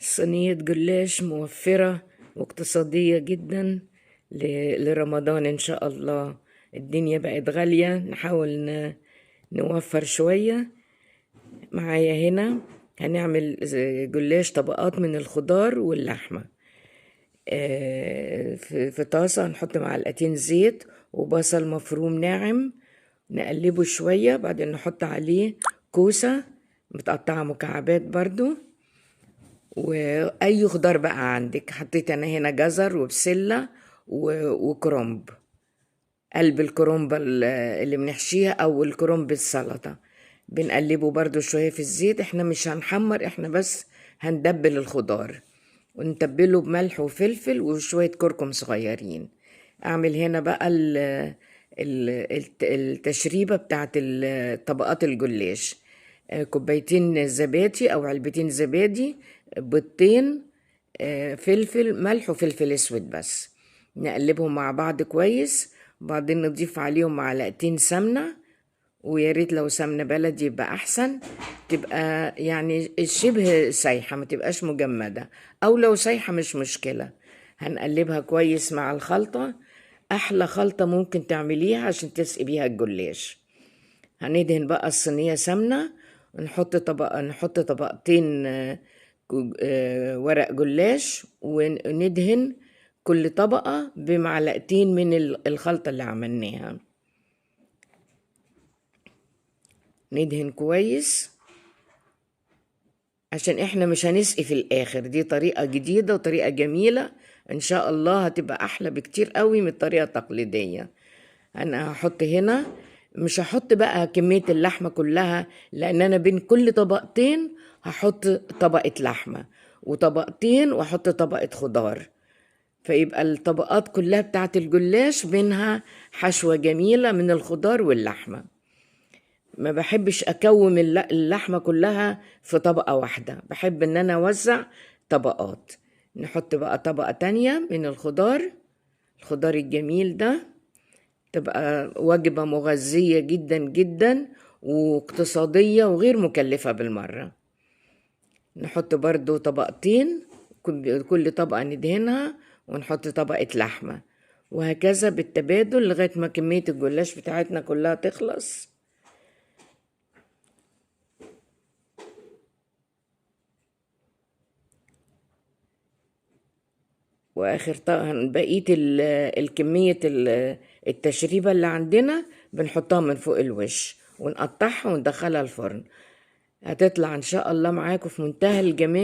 صينية جلاش موفرة واقتصادية جدا لرمضان إن شاء الله. الدنيا بقت غالية، نحاول نوفر شوية. معايا هنا هنعمل جلاش طبقات من الخضار واللحمة. في طاسة هنحط معلقتين زيت وبصل مفروم ناعم، نقلبه شوية، بعدين نحط عليه كوسة متقطعة مكعبات برضو، واي خضار بقى عندك. حطيت انا هنا جزر وبسلة وكرنب، قلب الكرنب اللي بنحشيها او الكرنب السلطة. بنقلبه برضو شوية في الزيت. احنا مش هنحمر، احنا بس هندبل الخضار ونتبله بملح وفلفل وشوية كركم صغيرين. اعمل هنا بقى التشريبة بتاعت طبقات الجلاش. كوبايتين زبادي او علبتين زبادي، بيضتين، فلفل ملح وفلفل اسود بس. نقلبهم مع بعض كويس، وبعدين نضيف عليهم معلقتين سمنة، ويا ريت لو سمنة بلدي يبقى احسن، تبقى يعني شبه سايحة، ما تبقاش مجمدة، او لو سايحة مش مشكلة. هنقلبها كويس مع الخلطة. احلى خلطة ممكن تعمليها عشان تسقي بيها الجلاش. هندهن بقى الصينية سمنة، نحط طبقتين ورق جلاش، وندهن كل طبقة بمعلقتين من الخلطة اللي عملناها. ندهن كويس عشان احنا مش هنسقي في الاخر. دي طريقة جديدة وطريقة جميلة، ان شاء الله هتبقى احلى بكتير قوي من الطريقة التقليدية. انا هحط هنا، مش هحط بقى كمية اللحمة كلها، لان انا بين كل طبقتين هحط طبقة لحمة، وطبقتين واحط طبقة خضار، فيبقى الطبقات كلها بتاعت الجلاش بينها حشوة جميلة من الخضار واللحمة. ما بحبش اكوم اللحمة كلها في طبقة واحدة، بحب ان انا اوزع طبقات. نحط بقى طبقة تانية من الخضار الجميل ده. تبقى وجبة مغذية جدا جدا واقتصادية وغير مكلفة بالمرة. نحط برضو طبقتين، كل طبقة ندهنها ونحط طبقة لحمة، وهكذا بالتبادل لغاية ما كمية الجلاش بتاعتنا كلها تخلص. واخر بقية الكمية التشريبة اللي عندنا بنحطها من فوق الوش ونقطعها وندخلها الفرن. هتطلع ان شاء الله معاكم في منتهى الجمال.